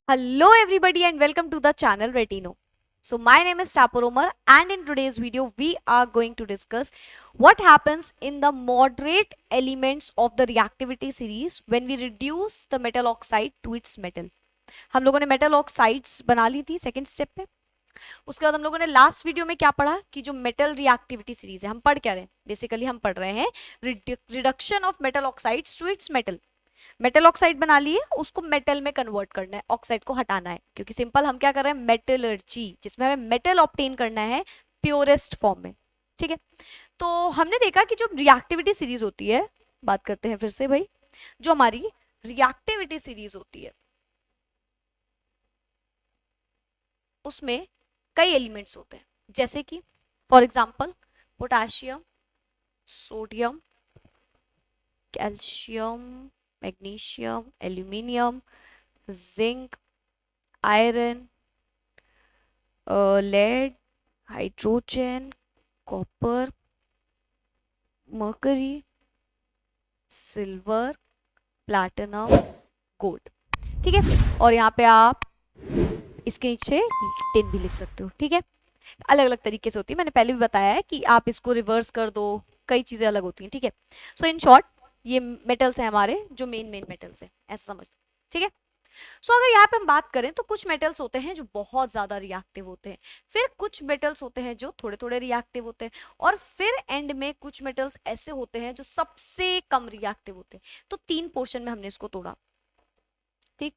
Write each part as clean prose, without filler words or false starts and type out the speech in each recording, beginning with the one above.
Hello everybody and welcome to the channel Retino. So my name is Tapo Omar and in today's video we are going to discuss what happens in the moderate elements of the reactivity series when we reduce the metal oxide to its metal. हम लोगों ने metal oxides बना ली थी second step पे. उसके बाद हम लोगों ने लास्ट वीडियो में क्या पढ़ा कि जो मेटल रिएक्टिविटी सीरीज है हम पढ़ क्या रहे हैं. बेसिकली हम पढ़ रहे हैं reduction of metal oxides to its metal. Metal oxide बना लिए, उसको मेटल में कन्वर्ट करना है, ऑक्साइड को हटाना है, क्योंकि सिंपल हम क्या कर रहे हैं मेटलर्जी, जिसमें हमें मेटल ऑब्टेन करना है प्योरेस्ट फॉर्म में. ठीक है, तो हमने देखा कि जो रिएक्टिविटी सीरीज होती है, बात करते हैं फिर से भाई, जो हमारी रिएक्टिविटी सीरीज होती है उसमें कई एलिमेंट्स होते हैं, जैसे कि for example potassium, sodium, calcium, magnesium, aluminium, zinc, iron, lead, hydrogen, copper, mercury, silver, platinum, gold. ठीक है, और यहाँ पे आप इसके नीचे टिन भी लिख सकते हो. ठीक है, अलग अलग तरीके से होती है, मैंने पहले भी बताया है कि आप इसको रिवर्स कर दो, कई चीजें अलग होती हैं. ठीक है, सो इन शॉर्ट ये मेटल्स हैं हमारे, जो मेन मेटल्स हैं, ऐसा समझ. ठीक है, सो अगर यहाँ पे हम बात करें तो कुछ मेटल्स होते हैं जो बहुत ज्यादा रिएक्टिव होते हैं, फिर कुछ मेटल्स होते हैं जो थोड़े थोड़े रिएक्टिव होते हैं, और फिर एंड में कुछ मेटल्स ऐसे होते हैं जो सबसे कम रिएक्टिव होते हैं. तो तीन पोर्शन में हमने इसको तोड़ा. ठीक,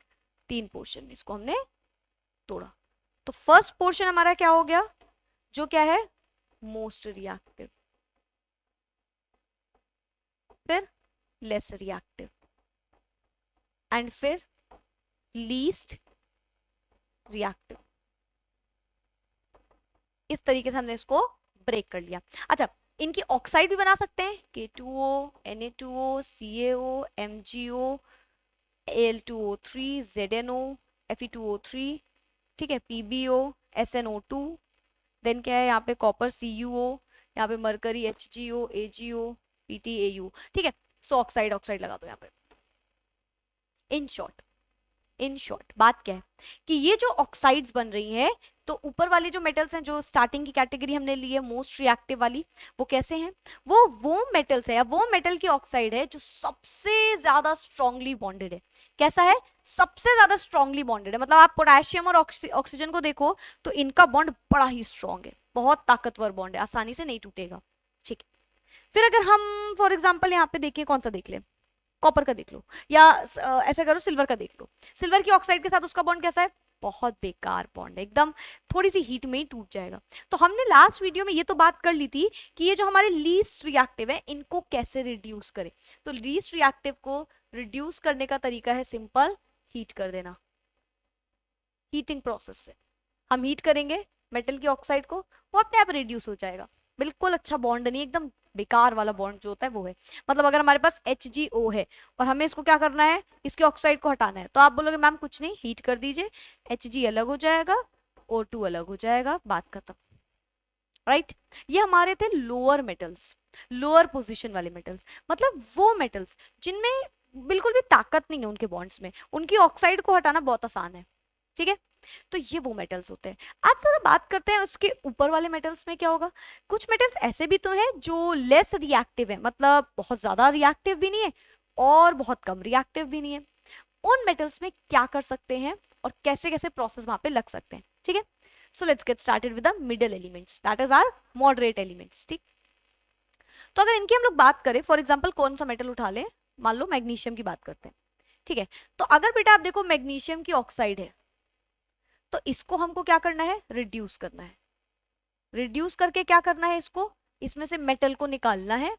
तीन पोर्शन में इसको हमने तोड़ा. तो फर्स्ट पोर्शन हमारा क्या हो गया, जो क्या है मोस्ट रिएक्टिव, फिर लेस रिएक्टिव, एंड फिर लीस्ट रिएक्टिव. इस तरीके से हमने इसको ब्रेक कर लिया. अच्छा, इनकी ऑक्साइड भी बना सकते हैं, K2O, Na2O, CaO, MgO, Al2O3, ZnO, Fe2O3. ठीक है, PbO, SnO2, देन क्या है यहाँ पे कॉपर CuO, यहाँ पे मरकरी HgO, AgO, PtAu. ठीक है, सो ऑक्साइड ऑक्साइड लगा दो यहाँ पे. इन शॉर्ट बात क्या है कि ये जो ऑक्साइड्स बन रही हैं, तो ऊपर वाली जो मेटल्स हैं, जो स्टार्टिंग की कैटेगरी हमने ली है मोस्ट रिएक्टिव वाली, वो कैसे हैं, वो मेटल्स है या वो मेटल की ऑक्साइड है जो सबसे ज्यादा स्ट्रांगली बॉन्डेड है. कैसा है, सबसे ज्यादा स्ट्रांगली बॉन्डेड है. मतलब आप पोटेशियम और ऑक्सीजन को देखो तो इनका बॉन्ड बड़ा ही स्ट्रांग है, बहुत ताकतवर बॉन्ड है, आसानी से नहीं टूटेगा. ठीक है, फिर अगर हम फॉर एग्जाम्पल यहाँ पे देखें, कौन सा देख ले, कॉपर का देख लो, या ऐसा करो सिल्वर का देख लो. सिल्वर की ऑक्साइड के साथ उसका बॉन्ड कैसा है, बहुत बेकार बॉन्ड है, एकदम थोड़ी सी हीट में ही टूट जाएगा. तो हमने लास्ट वीडियो में ये तो बात कर ली थी कि ये जो हमारे लीस्ट रिएक्टिव है इनको कैसे रिड्यूस करें. तो लीस्ट रिएक्टिव को रिड्यूस करने का तरीका है सिंपल, हीट कर देना. हीटिंग प्रोसेस से हम हीट करेंगे मेटल की ऑक्साइड को, वो अपने आप रिड्यूस हो जाएगा. बिल्कुल अच्छा बॉन्ड नहीं, एकदम बेकार वाला बॉन्ड जो होता है वो है. मतलब अगर हमारे पास HgO है और हमें इसको क्या करना है, इसके ऑक्साइड को हटाना है, तो आप बोलोगे मैम कुछ नहीं, हीट कर दीजिए, Hg अलग हो जाएगा, O2 अलग हो जाएगा, बात खत्म. राइट, ये हमारे थे लोअर मेटल्स, लोअर पोजीशन वाले मेटल्स. मतलब वो मेटल्स जिनमें बिल्कुल भी ताकत नहीं है उनके बॉन्ड्स में, उनकी ऑक्साइड को हटाना बहुत आसान है. ठीक है, तो ये वो मेटल्स होते हैं. आज जरा बात करते हैं उसके ऊपर वाले मेटल्स में क्या होगा. कुछ मेटल्स ऐसे भी तो हैं जो लेस रिएक्टिव है, मतलब बहुत ज्यादा रिएक्टिव भी नहीं है और बहुत कम रिएक्टिव भी नहीं है. उन मेटल्स में क्या कर सकते हैं और कैसे कैसे प्रोसेस वहां पे लग सकते हैं. ठीक है, so let's get started with the middle elements, that is our moderate elements. ठीक, तो अगर इनकी हम लोग बात करें, फॉर एग्जाम्पल कौन सा मेटल उठा लें, मान लो मैग्नीशियम की बात करते हैं. ठीक है, तो अगर बेटा आप देखो मैग्नीशियम की ऑक्साइड है, तो इसको हमको क्या करना है, रिड्यूस करना है. रिड्यूस करके क्या करना है, इसको इसमें से मेटल को निकालना है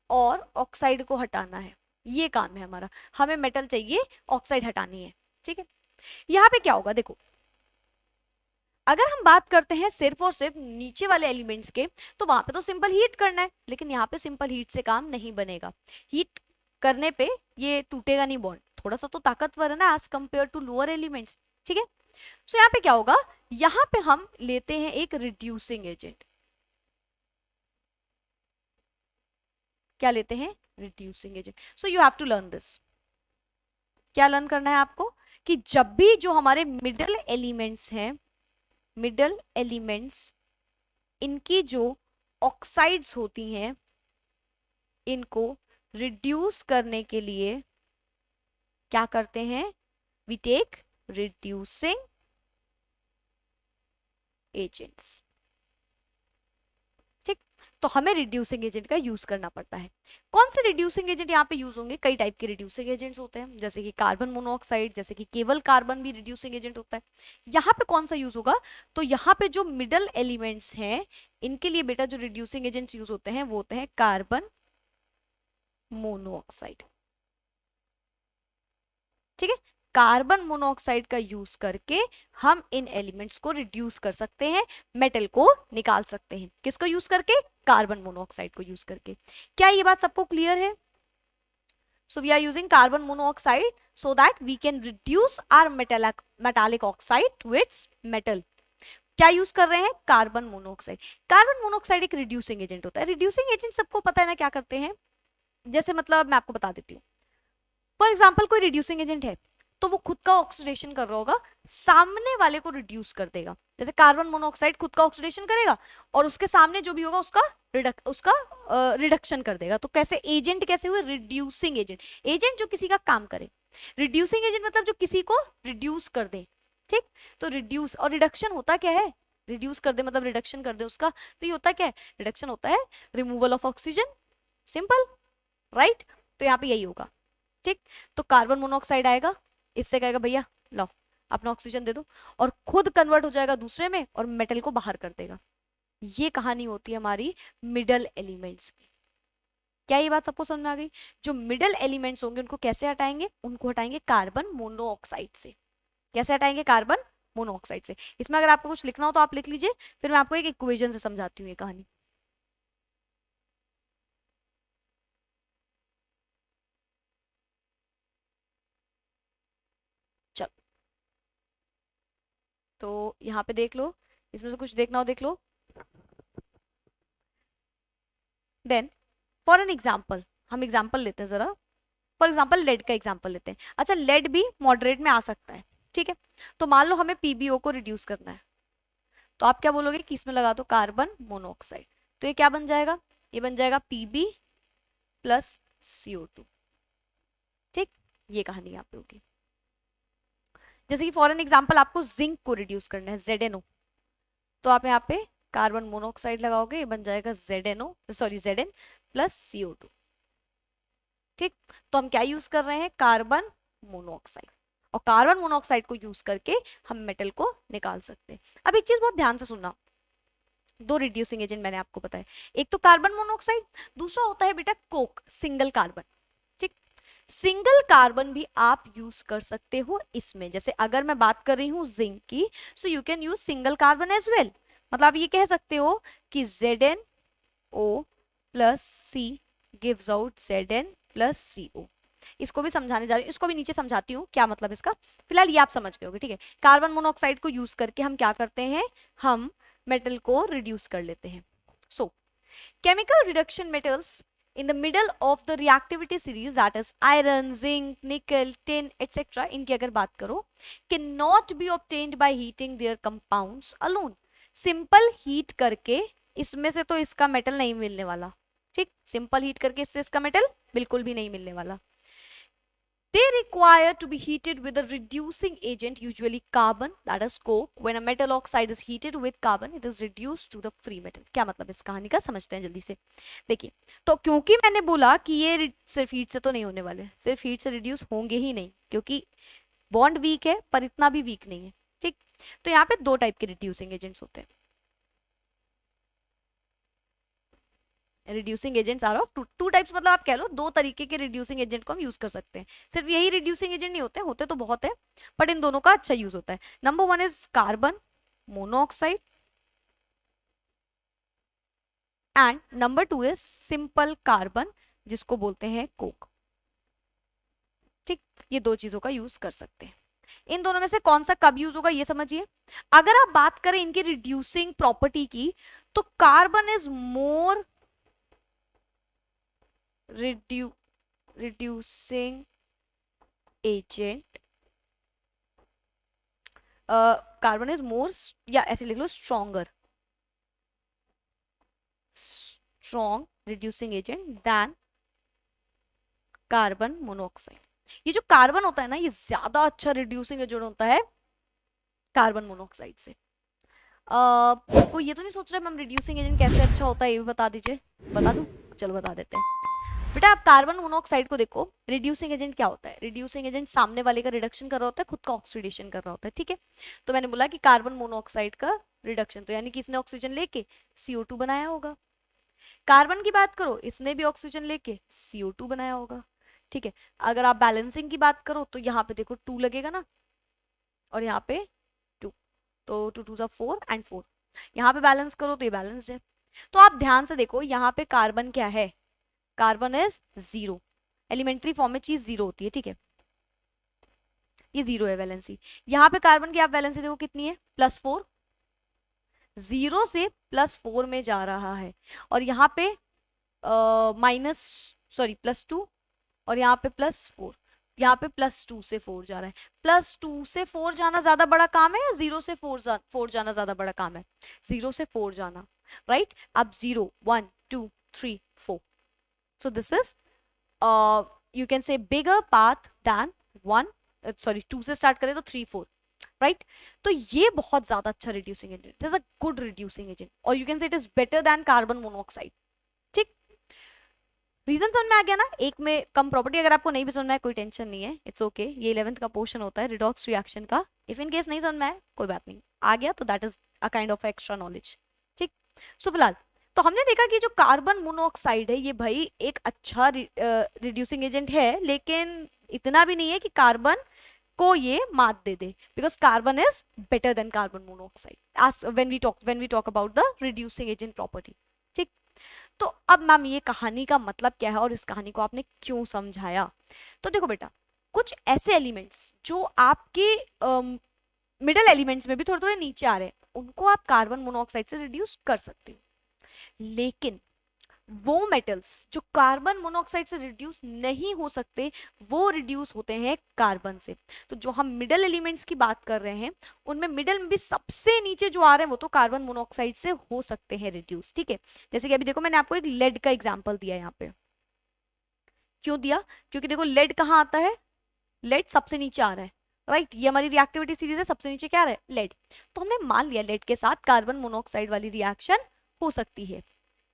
और ऑक्साइड को हटाना है. ये काम है हमारा, हमें मेटल चाहिए, ऑक्साइड हटानी है. ठीक है, यहाँ पे क्या होगा देखो, अगर हम बात करते हैं सिर्फ और सिर्फ नीचे वाले एलिमेंट्स के, तो वहां पे तो सिंपल हीट करना है, लेकिन यहाँ पे सिंपल हीट से काम नहीं बनेगा. हीट करने पे ये टूटेगा नहीं बॉन्ड, थोड़ा सा तो ताकतवर है ना as compare to lower elements. ठीक है, सो यहाँ पे क्या होगा, यहाँ पे हम लेते हैं एक रिड्यूसिंग एजेंट. क्या लेते हैं, reducing agent. So you have to learn this. क्या लर्न करना है आपको कि जब भी जो हमारे मिडल एलिमेंट्स हैं, मिडल एलिमेंट्स, इनकी जो ऑक्साइड्स होती हैं, इनको रिड्यूस करने के लिए क्या करते हैं, वी टेक रिड्यूसिंग एजेंट्स। ठीक, तो हमें रिड्यूसिंग एजेंट का यूज करना पड़ता है। कौन से रिड्यूसिंग एजेंट यहाँ पे यूज होंगे, कई टाइप के रिड्यूसिंग एजेंट्स होते हैं, जैसे कि कार्बन मोनोऑक्साइड, जैसे कि केवल कार्बन भी रिड्यूसिंग एजेंट होता है। यहाँ पे कौन सा यूज होगा, तो यहाँ पे जो मिडल एलिमेंट्स हैं इनके लिए बेटा जो रिड्यूसिंग एजेंट्स यूज होते हैं वो होते हैं कार्बन मोनोऑक्साइड। ठीक है, कार्बन मोनोऑक्साइड का यूज करके हम इन एलिमेंट्स को रिड्यूस कर सकते हैं, मेटल को निकाल सकते हैं। किसको यूज करके, कार्बन मोनोऑक्साइड को यूज करके। क्या ये बात सबको क्लियर है? So we are using carbon monoxide so that we can reduce our metallic oxide to its metal। क्या यूज कर रहे हैं, कार्बन मोनोऑक्साइड। कार्बन मोनोऑक्साइड एक रिड्यूसिंग एजेंट होता है। रिड्यूसिंग एजेंट सबको पता है ना क्या करते हैं, जैसे मतलब मैं आपको बता देती हूँ। फॉर एग्जाम्पल कोई रिड्यूसिंग एजेंट है तो वो खुद का ऑक्सीडेशन कर रहा होगा, सामने वाले को रिड्यूस कर देगा। जैसे कार्बन मोनोऑक्साइड खुद का ऑक्सीडेशन करेगा और उसके सामने जो भी होगा उसका रिडक्शन कर देगा। तो कैसे एजेंट कैसे हुए, रिड्यूसिंग एजेंट, एजेंट जो किसी का काम करे। रिड्यूसिंग एजेंट मतलब जो किसी को रिड्यूस कर दे। ठीक, तो रिड्यूस और रिडक्शन होता क्या है, रिड्यूस कर दे मतलब रिडक्शन कर दे उसका, तो ये होता क्या है, रिडक्शन होता है removal of oxygen, simple, right. तो यहाँ पे यही होगा। ठीक, तो कार्बन मोनोऑक्साइड आएगा, इससे कहेगा भैया लो अपना ऑक्सीजन दे दो, और खुद कन्वर्ट हो जाएगा दूसरे में और मेटल को बाहर कर देगा। ये कहानी होती है हमारी मिडल एलिमेंट्स की। क्या ये बात सबको समझ में आ गई? जो मिडल एलिमेंट्स होंगे उनको कैसे हटाएंगे, उनको हटाएंगे कार्बन मोनोऑक्साइड से। कैसे हटाएंगे, कार्बन मोनोऑक्साइड से। इसमें अगर आपको कुछ लिखना हो तो आप लिख लीजिए, फिर मैं आपको एक इक्वेशन से समझाती हूँ ये कहानी। चलो, तो यहाँ पे देख लो, इसमें से कुछ देखना हो देख लो। देन फॉर एन एग्जाम्पल, हम एग्जाम्पल लेते हैं जरा। फॉर एग्जाम्पल लेड का एग्जाम्पल लेते हैं। अच्छा, लेड भी मॉडरेट में आ सकता है, ठीक है। तो मान लो हमें पीबीओ को रिड्यूस करना है, तो आप क्या बोलोगे कि इसमें लगा दो कार्बन मोनोऑक्साइड। तो ये क्या बन जाएगा, ये बन जाएगा पीबी प्लस CO2। ठीक, ये कहानी यहाँ पे होगी। जैसे कि फॉर एन एग्जाम्पल आपको जिंक को रिड्यूस करना है, ZnO, तो आप यहाँ पे कार्बन मोनोऑक्साइड लगाओगे, ये बन जाएगा Zn प्लस CO2। ठीक, तो हम क्या यूज कर रहे हैं, कार्बन मोनोऑक्साइड, और कार्बन मोनोऑक्साइड को यूज करके हम मेटल को निकाल सकते हैं। अब एक चीज बहुत ध्यान से सुनना, दो रिड्यूसिंग एजेंट मैंने आपको बताया, एक तो कार्बन मोनोऑक्साइड, दूसरा होता है बेटा कोक, सिंगल कार्बन। ठीक, सिंगल कार्बन भी आप यूज कर सकते हो इसमें। जैसे अगर मैं बात कर रही हूं जिंक की, so you can use single carbon as well. मतलब आप ये कह सकते हो कि ZnO plus C gives out Zn plus CO। इसको भी समझाने जा रही हूँ, इसको भी नीचे समझाती हूँ क्या मतलब इसका, फिलहाल ये आप समझ गए होगे। ठीक है, कार्बन मोनोऑक्साइड को यूज करके हम क्या करते हैं, हम मेटल को रिड्यूस कर लेते हैं। सो chemical reduction metals in the middle of the reactivity series, that is iron, zinc, nickel, tin, etc. इनकी अगर बात करो, cannot be obtained by heating their compounds alone। Simple heat करके इसमें से तो इसका मेटल नहीं मिलने वाला। ठीक, सिंपल हीट करके इससे इसका मेटल बिल्कुल भी नहीं मिलने वाला। They require to be heated with a reducing agent, usually carbon, that is coke। When a metal oxide is heated with carbon, it is reduced to the free metal। क्या मतलब इस कहानी का, समझते हैं जल्दी से। देखिए, तो क्योंकि मैंने बोला कि ये सिर्फ हीट से तो नहीं होने वाले, सिर्फ हीट से रिड्यूस होंगे ही नहीं, क्योंकि बॉन्ड वीक है पर इतना भी वीक नहीं है। ठीक, तो यहाँ पे दो टाइप के रिड्यूसिंग एजेंट्स होते हैं। Reducing agents are of two types, मतलब आप कह लो दो तरीके के रिड्यूसिंग एजेंट को हम यूज कर सकते हैं। सिर्फ यही रिड्यूसिंग एजेंट नहीं होते, होते तो बहुत है, बट इन दोनों का अच्छा यूज होता है। Number one is carbon monoxide and number two is simple carbon, जिसको बोलते हैं कोक। ठीक, ये दो चीजों का यूज कर सकते हैं। इन दोनों में से कौन सा कब यूज होगा ये समझिए। अगर आप बात करें इनकी रिड्यूसिंग प्रॉपर्टी की, तो carbon is more reducing agent, carbon is more, या ऐसे लिख लो stronger, strong reducing agent than carbon monoxide. ये जो कार्बन होता है ना, ये ज्यादा अच्छा रिड्यूसिंग एजेंट होता है कार्बन मोनोऑक्साइड से। कोई ये तो नहीं सोच रहा मैम रिड्यूसिंग एजेंट कैसे अच्छा होता है, ये भी बता दीजिए। बता दूं? चलो बता देते हैं। बेटा आप कार्बन मोनोऑक्साइड को देखो, रिड्यूसिंग एजेंट क्या होता है? रिड्यूसिंग एजेंट सामने वाले का रिडक्शन कर रहा होता है, खुद का ऑक्सीडेशन कर रहा होता है, ठीक है। तो मैंने बोला कि कार्बन मोनोऑक्साइड का रिडक्शन, तो यानी कि इसने ऑक्सीजन लेके CO2 बनाया होगा। कार्बन की बात करो, इसने भी ऑक्सीजन लेके CO2 बनाया होगा, ठीक है। अगर आप बैलेंसिंग की बात करो तो यहाँ पे देखो 2 लगेगा ना, और यहाँ पे 2, तो 2 2 4 एंड 4, यहाँ पे बैलेंस करो तो ये बैलेंस्ड है। तो आप ध्यान से देखो, यहाँ पे कार्बन क्या है? कार्बन इज 0, एलिमेंट्री फॉर्म में चीज 0 होती है, ठीक है। ये 0 है वैलेंसी। यहाँ पे कार्बन की आप वैलेंसी देखो कितनी है? +4, 0 से +4 में जा रहा है, और यहाँ पे माइनस, सॉरी +2, और यहाँ पे +4, यहाँ पे +2 से 4 जा रहा है। +2 से 4 जाना ज्यादा बड़ा काम है या 0 से 4 जाना ज्यादा बड़ा काम है? 0 से 4 जाना, राइट। अब 0 1 2 3 4, so this is you can say bigger path than 1, sorry 2 से स्टार्ट करें तो 3 4, राइट। तो ये बहुत ज्यादा अच्छा reducing agent, this is a good reducing agent, और you can say it is better than carbon monoxide, ठीक। रीजन समझ में आ गया ना? एक में कम प्रॉपर्टी, अगर आपको नहीं भी समझ में आए कोई टेंशन नहीं है, इट्स ओके ये 11th का पोर्शन होता है रिडॉक्स रिएक्शन का। इफ इन केस नहीं समझ में आए कोई बात नहीं, आ गया तो that is a kind of extra knowledge, ठीक। सो फिलहाल तो हमने देखा कि जो कार्बन मोनोऑक्साइड है ये भाई एक अच्छा रिड्यूसिंग एजेंट है, लेकिन इतना भी नहीं है कि कार्बन को ये मात दे दे, because carbon is better than carbon monoxide as when we talk about the reducing agent property, ठीक। तो अब मैम ये कहानी का मतलब क्या है और इस कहानी को आपने क्यों समझाया? तो देखो बेटा, कुछ ऐसे एलिमेंट्स जो आपके मिडल एलिमेंट्स में भी थोड़े थोड़े नीचे आ रहे हैं, उनको आप कार्बन मोनोऑक्साइड से रिड्यूस कर सकते हो, लेकिन वो मेटल्स जो कार्बन मोनोऑक्साइड से रिड्यूस नहीं हो सकते, वो रिड्यूस होते हैं कार्बन से। तो जो हम मिडल एलिमेंट्स की बात कर रहे हैं, उनमें मिडल में भी सबसे नीचे जो आ रहे हैं वो तो कार्बन मोनोऑक्साइड से हो सकते हैं रिड्यूस, ठीक है। जैसे कि अभी देखो मैंने आपको एक लेड का एग्जांपल दिया यहाँ पे, क्यों दिया? क्योंकि देखो लेड कहाँ आता है? लेड सबसे नीचे आ रहा है, राइट। ये हमारी रिएक्टिविटी सीरीज है, सबसे नीचे क्या आ रहा है? लेड। तो हमने मान लिया लेड के साथ कार्बन मोनोऑक्साइड वाली रिएक्शन हो सकती है,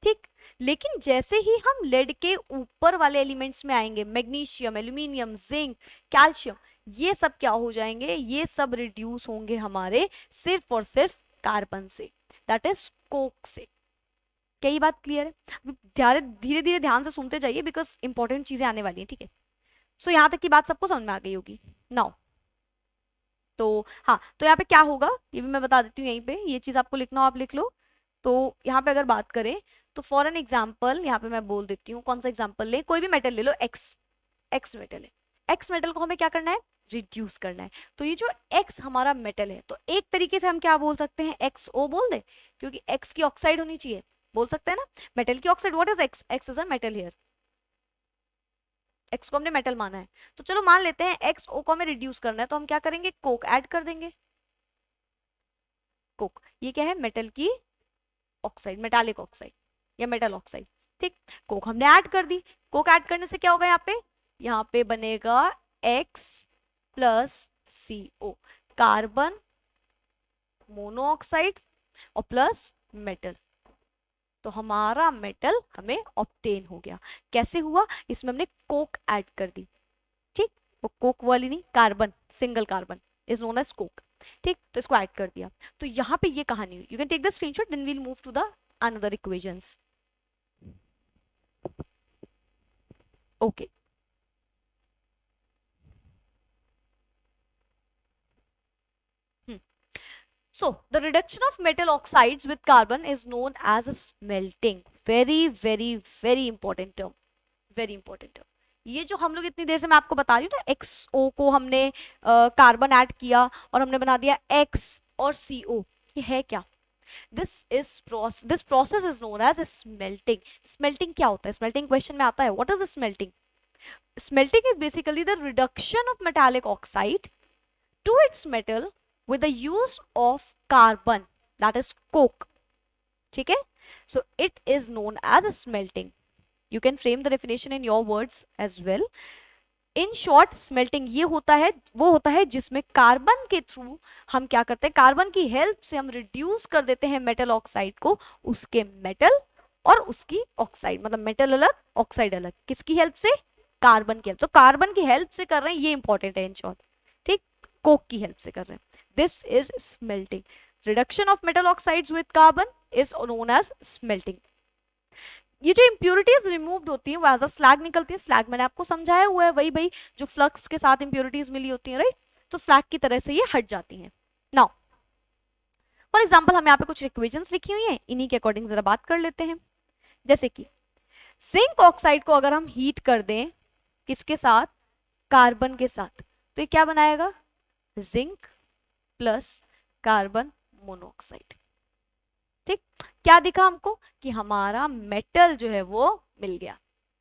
ठीक। लेकिन जैसे ही हम लेड के ऊपर वाले एलिमेंट्स में आएंगे, मैग्नीशियम, एल्यूमिनियम, जिंक, कैल्शियम, ये सब क्या हो जाएंगे? ये सब रिड्यूस होंगे हमारे सिर्फ और सिर्फ कार्बन से, दैट इज कोक से। क्या ये बात क्लियर है? धीरे धीरे ध्यान से सुनते जाइए, बिकॉज इंपॉर्टेंट चीजें आने वाली हैं, ठीक है। सो यहाँ तक की बात सबको समझ में आ गई होगी नाउ। तो हाँ, तो यहाँ पे क्या होगा ये भी मैं बता देती हूँ, यहीं पे ये चीज आपको लिखना हो आप लिख लो। तो यहाँ पे अगर बात करें तो फॉर एन एग्जाम्पल यहाँ पे मैं बोल देती हूँ, कौन सा एग्जाम्पल ले, कोई भी मेटल ले लो, एक्स, एक्स मेटल है। एक्स मेटल को हमें क्या करना है? रिड्यूस करना है। तो ये जो एक्स हमारा मेटल है, तो एक तरीके से हम क्या बोल सकते हैं? XO बोल दे, क्योंकि एक्स की ऑक्साइड होनी चाहिए, बोल सकते हैं ना मेटल की oxide. What is x? X is a metal here, x को हमने मेटल माना है। तो चलो मान लेते हैं XO को हमें रिड्यूस करना है, तो हम क्या करेंगे? कोक ऐड कर देंगे। कोक ये क्या है? मेटल की ऑक्साइड, मेटालिक ऑक्साइड या मेटल ऑक्साइड, ठीक। कोक हमने ऐड कर दी। कोक ऐड करने से क्या होगा? यहाँ पे बनेगा X plus CO, carbon monoxide और प्लस मेटल। तो हमारा मेटल हमें ऑब्टेन हो गया। कैसे हुआ? इसमें हमने कोक ऐड कर दी, ठीक। वो कोक वाली नहीं, carbon, single carbon is known as coke, ठीक। तो इसको ऐड कर दिया। तो यहाँ पे ये कहानी हुई। You can take the screenshot, then we'll move to the another equations. Okay, so the reduction of metal oxides with carbon is known as smelting. very very very important term, very important term। ये जो हम लोग इतनी देर से मैं आपको बता रही हूँ ना, XO को हमने कार्बन ऐड किया और हमने बना दिया X और CO, ये है क्या? This process is known as smelting. Smelting क्या होता है? स्मेल्टिंग क्वेश्चन में आता है, what is smelting? Smelting is basically the reduction of metallic oxide to its metal with the use of carbon, that is coke. ठीक है, so it is known as smelting. You can frame the definition in your words as well. In short smelting ये होता है, वो होता है जिसमें carbon के थ्रू हम क्या करते हैं, कार्बन की हेल्प से हम रिड्यूस कर देते हैं मेटल ऑक्साइड को, उसके मेटल और उसकी ऑक्साइड, मतलब मेटल अलग ऑक्साइड अलग, किसकी हेल्प से, कार्बन की हेल्प। तो कार्बन की हेल्प से कर रहे हैं, ये इंपॉर्टेंट है इन शॉर्ट, ठीक, कोक की हेल्प से कर रहे हैं, this is smelting. Reduction of metal oxides with carbon is known as smelting. ये जो इंप्योरिटीज रिमूव्ड होती हैं वो एज अ स्लैग निकलती है, स्लैग मैंने आपको समझाया हुआ है, वही भाई जो फ्लक्स के साथ इंप्योरिटीज मिली होती हैं, राइट, तो स्लैग की तरह से ये हट जाती हैं। नाउ फॉर एग्जांपल हम यहाँ पे कुछ इक्वेशंस लिखी हुई हैं, इन्हीं के अकॉर्डिंग जरा बात कर लेते हैं। जैसे कि जिंक ऑक्साइड को अगर हम हीट कर दें, किसके साथ, कार्बन के साथ, तो ये क्या बनाएगा, जिंक प्लस कार्बन मोनोऑक्साइड। ठीक, क्या दिखा हमको कि हमारा मेटल जो है वो मिल गया।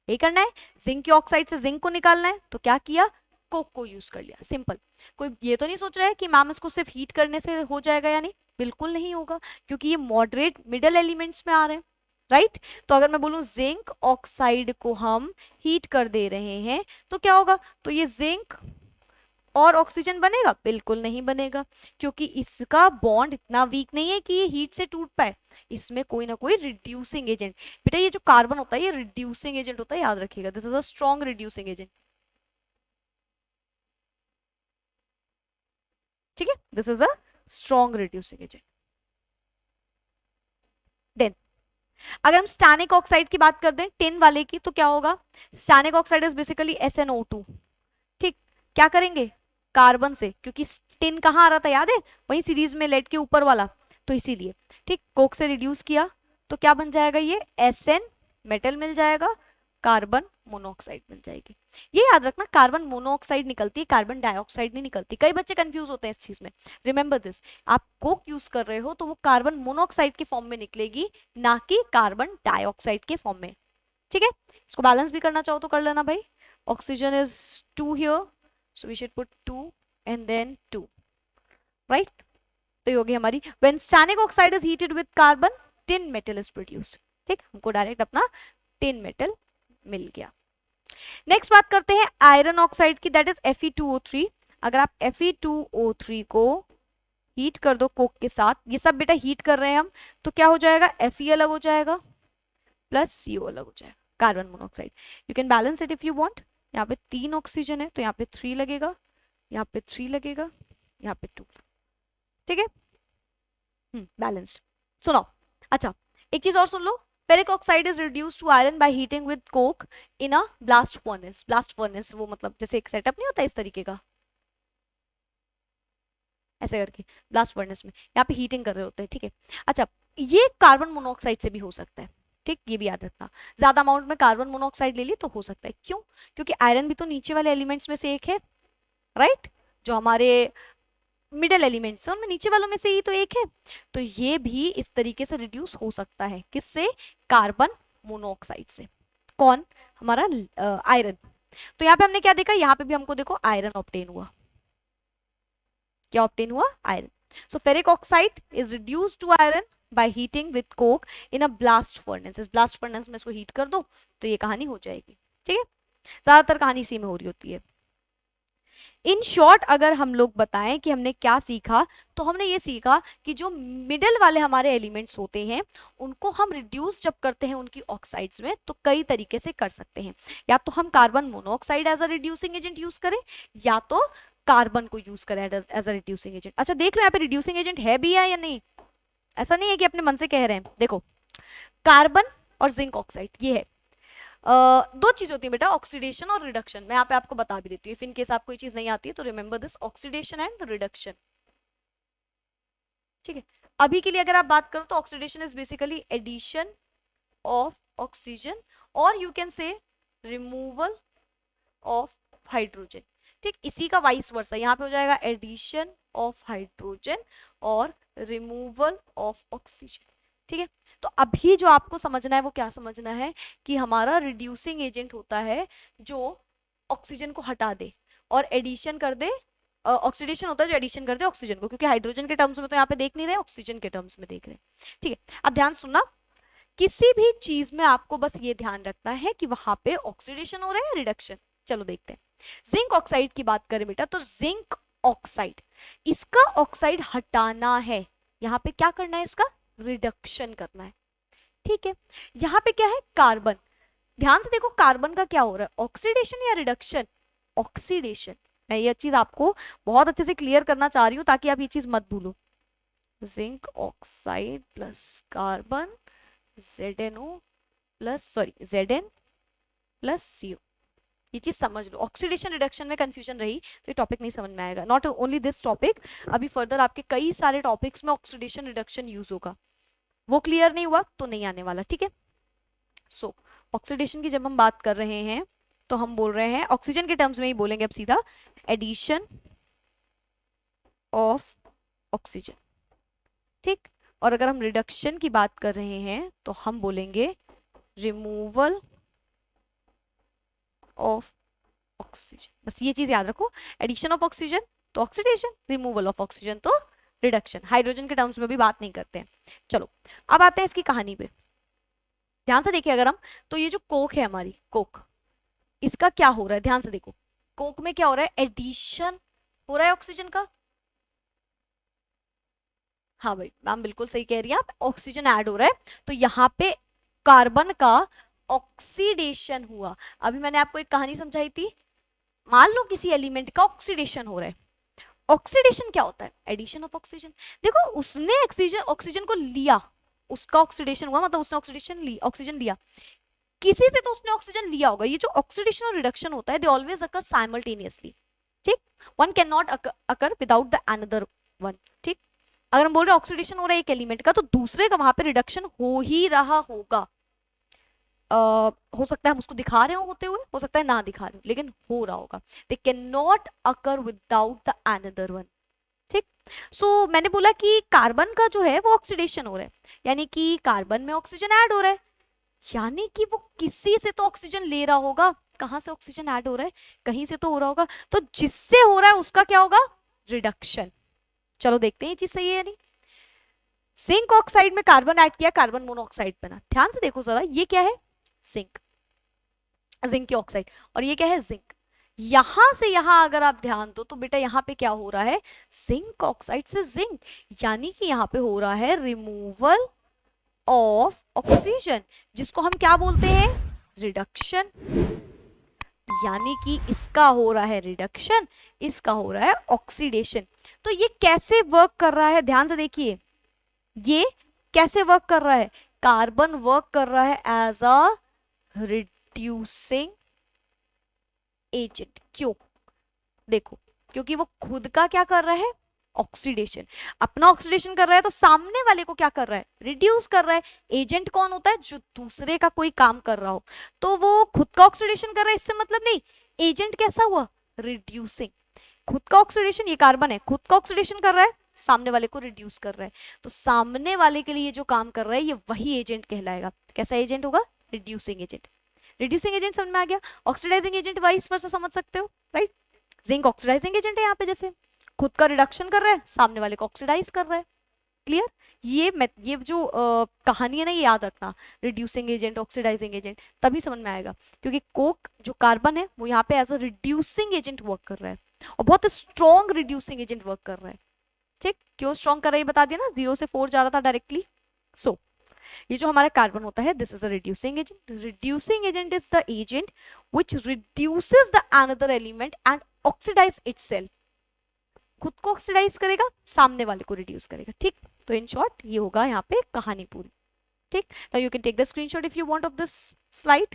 यही करना है, जिंक की ऑक्साइड से जिंक को निकालना है, तो क्या किया, कोक को यूज कर लिया, सिंपल। कोई ये तो नहीं सोच रहा है कि मैम इसको सिर्फ हीट करने से हो जाएगा या नहीं, बिल्कुल नहीं होगा, क्योंकि ये मॉडरेट मिडल एलिमेंट्स में आ रहे हैं, राइट। तो अगर मैं बोलूं जिंक ऑक्साइड को हम हीट कर दे रहे हैं तो क्या होगा, तो ये जिंक और ऑक्सीजन बनेगा, बिल्कुल नहीं बनेगा, क्योंकि इसका बॉन्ड इतना वीक नहीं है कि ये हीट से टूट पाए, इसमें कोई ना कोई रिड्यूसिंग एजेंट, बेटा ये जो कार्बन होता है ये रिड्यूसिंग एजेंट होता है, याद रखिएगा, this is a strong reducing agent. ठीक है, this is a strong reducing agent. Then अगर हम स्टैनिक ऑक्साइड की बात कर दें, टिन वाले की, तो क्या होगा, stannic oxide is basically SnO2। ठीक, क्या करेंगे, कार्बन से, क्योंकि टिन कहाँ आ रहा था याद है, वही सीरीज में लेड के ऊपर वाला, तो इसीलिए, ठीक, कोक से रिड्यूस किया तो क्या बन जाएगा, ये Sn मेटल मिल जाएगा, कार्बन मोनोऑक्साइड मिल जाएगी। ये याद रखना, कार्बन मोनोऑक्साइड निकलती है, कार्बन डाइऑक्साइड नहीं निकलती, कई बच्चे कंफ्यूज होते हैं इस चीज में, रिमेंबर दिस, आप कोक यूज कर रहे हो तो वो कार्बन मोनोऑक्साइड के फॉर्म में निकलेगी, ना कि कार्बन डाइऑक्साइड के फॉर्म में। ठीक है, इसको बैलेंस भी करना चाहो तो कर लेना भाई, oxygen is 2 here, so we should put 2 and then 2, right? तो ये होगी हमारी, when stanic oxide is heated with carbon tin metal is produced। ठीक, हमको डायरेक्ट अपना tin metal मिल गया। नेक्स्ट बात करते हैं आयरन ऑक्साइड की, दैट इज Fe2O3। अगर आप Fe2O3 को हीट कर दो कोक के साथ, ये सब बेटा हीट कर रहे हैं हम, तो क्या हो जाएगा, Fe अलग हो जाएगा प्लस CO अलग हो जाएगा, carbon monoxide. You can balance it if you want, यहाँ पे 3 ऑक्सीजन है तो यहाँ पे 3 लगेगा, यहाँ पे 3 लगेगा, यहाँ पे 2। ठीक है, बैलेंस्ड। सुनो, अच्छा एक चीज और सुन लो, ferric oxide is reduced to iron by heating with coke in a blast furnace. Blast furnace वो मतलब जैसे एक सेटअप नहीं होता इस तरीके का, ऐसे करके ब्लास्ट फर्नेस में यहाँ पे हीटिंग कर रहे होते हैं। ठीक है, अच्छा ये कार्बन मोनोऑक्साइड से भी हो सकता है, ठीक, ये भी याद रखना, ज्यादा अमाउंट में कार्बन मोनोऑक्साइड ले ली तो हो सकता है, क्यों, क्योंकि आयरन भी तो नीचे वाले एलिमेंट्स में से एक है, राइट, जो हमारे मिडल एलिमेंट्स है उनमें नीचे वालों में से ही तो एक है, तो ये भी इस तरीके से रिड्यूस हो सकता है, किससे, कार्बन मोनोऑक्साइड से। कौन, हमारा आयरन। तो यहाँ पे हमने क्या देखा, यहाँ पे भी हमको देखो आयरन ऑब्टेन हुआ, क्या ऑब्टेन हुआ, iron. So ferric oxide is reduced to iron by heating with coke in a blast furnace। इस blast furnace में इसको हीट कर दो तो ये कहानी हो जाएगी। ठीक है, ज्यादातर कहानी इसी में हो रही होती है। इन शॉर्ट अगर हम लोग बताएं कि हमने क्या सीखा, तो हमने ये सीखा कि जो मिडल वाले हमारे एलिमेंट्स होते हैं उनको हम रिड्यूस जब करते हैं उनकी ऑक्साइड्स में तो कई तरीके से कर सकते हैं, या तो हम carbon monoxide as a reducing agent use करें, या तो कार्बन को यूज करें एज अ रिड्यूसिंग एजेंट। अच्छा देख रहे हैं यहाँ पे रिड्यूसिंग एजेंट है भी या नहीं, ऐसा नहीं है कि अपने मन से कह रहे हैं। देखो कार्बन और जिंक ऑक्साइड ये है, दो चीज होती है बेटा, ऑक्सीडेशन और रिडक्शन। मैं यहाँ पे आपको बता भी देती हूँ, इफ इन केस आपको ये चीज नहीं आती है तो remember this, oxidation and reduction. ठीक है, अभी के लिए अगर आप बात करो तो oxidation is basically addition of oxygen, और you can say removal of hydrogen. ठीक, इसी का वाइस वर्सा, यहाँ पे हो जाएगा एडिशन ऑफ हाइड्रोजन और रिमूवल ऑफ ऑक्सीजन। ठीक है, तो अभी जो आपको समझना है वो क्या समझना है कि हमारा रिड्यूसिंग एजेंट होता है जो ऑक्सीजन को हटा दे और एडिशन कर दे, ऑक्सीडेशन होता है जो एडिशन कर दे ऑक्सीजन को, क्योंकि हाइड्रोजन के टर्म्स में तो यहाँ पे देख नहीं रहे, ऑक्सीजन के टर्म्स में देख रहे हैं। ठीक है, अब ध्यान सुनना, किसी भी चीज में आपको बस ये ध्यान रखना है कि वहां पे ऑक्सीडेशन हो रहा है या रिडक्शन। चलो देखते हैं। जिंक ऑक्साइड की बात करें बेटा, तो जिंक ऑक्साइड, इसका ऑक्साइड हटाना है, यहाँ पे क्या करना है, इसका रिडक्शन करना है। ठीक है, यहाँ पे क्या है, कार्बन, ध्यान से देखो कार्बन का क्या हो रहा है, ऑक्सीडेशन या रिडक्शन, ऑक्सीडेशन। मैं ये चीज आपको बहुत अच्छे से क्लियर करना चाह रही हूं ताकि आप ये चीज मत भूलो। Zinc oxide plus carbon ZnO plus sorry Zn plus CO, ये चीज समझ लो। ऑक्सीडेशन रिडक्शन में कंफ्यूजन रही तो ये टॉपिक नहीं समझ में आएगा। नॉट ओनली दिस टॉपिक, अभी फर्दर आपके कई सारे टॉपिक्स में ऑक्सीडेशन रिडक्शन यूज होगा, वो क्लियर नहीं हुआ तो नहीं आने वाला। ठीक है, सो ऑक्सीडेशन की जब हम बात कर रहे हैं तो हम बोल रहे हैं, ऑक्सीजन के टर्म्स में ही बोलेंगे अब सीधा, एडिशन ऑफ ऑक्सीजन। ठीक, और अगर हम रिडक्शन की बात कर रहे हैं तो हम बोलेंगे रिमूवल ऑफ ऑक्सीजन। बस ये चीज याद रखो, एडिशन ऑफ ऑक्सीजन तो ऑक्सीडेशन, रिमूवल ऑफ ऑक्सीजन तो रिडक्शन। हाइड्रोजन के टर्म्स में भी बात नहीं करते हैं। चलो अब आते हैं इसकी कहानी पे, ध्यान से देखिए अगर हम, तो ये जो कोक है हमारी, कोक, इसका क्या हो रहा है, ध्यान से देखो, कोक में क्या हो रहा है, एडिशन हो रहा है ऑक्सीजन का। हाँ भाई मैम बिल्कुल सही कह रही है आप, ऑक्सीजन ऐड हो रहा है, तो यहाँ पे कार्बन का ऑक्सीडेशन हुआ। अभी मैंने आपको एक कहानी समझाई थी, मान लो किसी एलिमेंट का ऑक्सीडेशन हो रहा है, ऑक्सीडेशन क्या होता है, एडिशन ऑफ ऑक्सीजन। देखो उसने ऑक्सीजन ऑक्सीजन को लिया, उसका ऑक्सीडेशन हुआ, मतलब उसने ऑक्सीजन लिया, किसी से तो उसने ऑक्सीजन लिया होगा। ये जो ऑक्सीडेशन और रिडक्शन होता है, दे ऑलवेज अकर साइमल्टेनियसली। ठीक, one can not occur without the another one. ठीक, अगर हम बोल रहे हैं ऑक्सीडेशन हो रहा है एक एलिमेंट का, तो दूसरे का वहां पे रिडक्शन हो ही रहा होगा। हो सकता है हम उसको दिखा रहे हो होते हुए, हो सकता है ना दिखा रहे हो, लेकिन हो रहा होगा। They can not occur without the another one. ठीक, सो मैंने बोला कि कार्बन का जो है वो ऑक्सीडेशन हो रहा है, यानी कि कार्बन में ऑक्सीजन ऐड हो रहा है, यानी कि वो किसी से तो ऑक्सीजन ले रहा होगा। कहां से ऑक्सीजन ऐड हो रहा है, कहीं से तो हो रहा होगा, तो जिससे हो रहा है उसका क्या होगा, रिडक्शन। चलो देखते हैं ये चीज सही है या नहीं। जिंक ऑक्साइड में कार्बन ऐड किया, कार्बन मोनोऑक्साइड बना। ध्यान से देखो जरा, ये क्या है, जिंक, जिंक की ऑक्साइड, और ये क्या है, जिंक। यहां से यहां अगर आप ध्यान दो तो बेटा यहाँ पे क्या हो रहा है, जिंक ऑक्साइड से जिंक, यानी कि यहाँ पे हो रहा है रिमूवल ऑफ ऑक्सीजन, जिसको हम क्या बोलते हैं, रिडक्शन। यानी कि इसका हो रहा है रिडक्शन, इसका हो रहा है ऑक्सीडेशन। तो ये कैसे वर्क कर रहा है, ध्यान से देखिए, ये कैसे वर्क कर रहा है, कार्बन वर्क कर रहा है एज अ रिड्यूसिंग एजेंट। क्यों, देखो, क्योंकि वो खुद का क्या कर रहा है, ऑक्सीडेशन, अपना ऑक्सीडेशन कर रहा है, तो सामने वाले को क्या कर रहा है, रिड्यूस कर रहा है। एजेंट कौन होता है, जो दूसरे का कोई काम कर रहा हो, तो वो खुद का ऑक्सीडेशन कर रहा है, इससे मतलब नहीं, एजेंट कैसा हुआ, रिड्यूसिंग। खुद का ऑक्सीडेशन, ये कार्बन है, खुद का ऑक्सीडेशन कर रहा है, सामने वाले को रिड्यूस कर रहा है, तो सामने वाले के लिए जो काम कर रहा है ये वही एजेंट कहलाएगा। कैसा एजेंट होगा, रिड्यूसिंग एजेंट। रिड्यूसिंग एजेंट समझ में आ गया। ऑक्सीडाइजिंग एजेंट वाइस वर्सा समझ सकते हो, राइट। जिंक ऑक्सीडाइजिंग एजेंट है यहाँ पे, जैसे खुद का रिडक्शन कर रहा है, सामने वाले को ऑक्सीडाइज कर रहा है। क्लियर, ये जो कहानी है ना, ये याद रखना, रिड्यूसिंग एजेंट, ऑक्सीडाइजिंग एजेंट, तभी समझ में आएगा, क्योंकि कोक जो कार्बन है वो यहाँ पे as a reducing agent work कर रहा है, और बहुत स्ट्रॉन्ग रिड्यूसिंग एजेंट वर्क कर रहा है। ठीक, क्यों स्ट्रॉन्ग कर रहा है बता दिया ना, 0 से 4 जा रहा था डायरेक्टली। सो ये जो हमारा कार्बन होता है, this is a reducing agent. Reducing agent is the agent which reduces the another element and oxidise itself. खुद को ऑक्सीडाइज करेगा, सामने वाले को रिड्यूस करेगा। ठीक, तो इन शॉर्ट ये होगा यहाँ पे कहानी पूरी। ठीक, now you can take the screenshot if you want of this slide.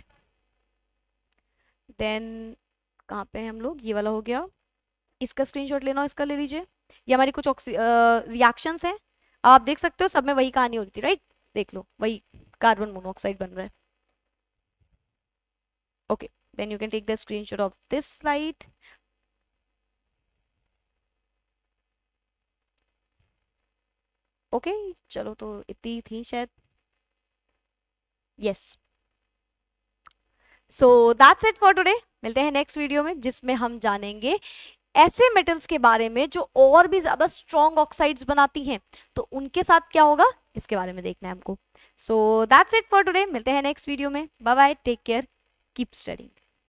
Then कहाँ पे हैं हम लोग, ये वाला हो गया, इसका स्क्रीनशॉट लेना हो इसका ले लीजिए। ये हमारी कुछ रिएक्शंस हैं, आप देख सकते हो, सब में वही कहानी होती थी, राइट। देख लो, वही कार्बन मोनोऑक्साइड बन रहा है। Okay, then you can take the screenshot of this slide. Okay, चलो तो इतनी थी शायद, yes. So that's it for today. मिलते हैं नेक्स्ट वीडियो में, जिसमें हम जानेंगे ऐसे मेटल्स के बारे में जो और भी ज्यादा स्ट्रॉन्ग ऑक्साइड्स बनाती हैं, तो उनके साथ क्या होगा इसके बारे में देखना है हमको। So that's it for today. मिलते हैं नेक्स्ट वीडियो में। Bye bye, take care, keep studying.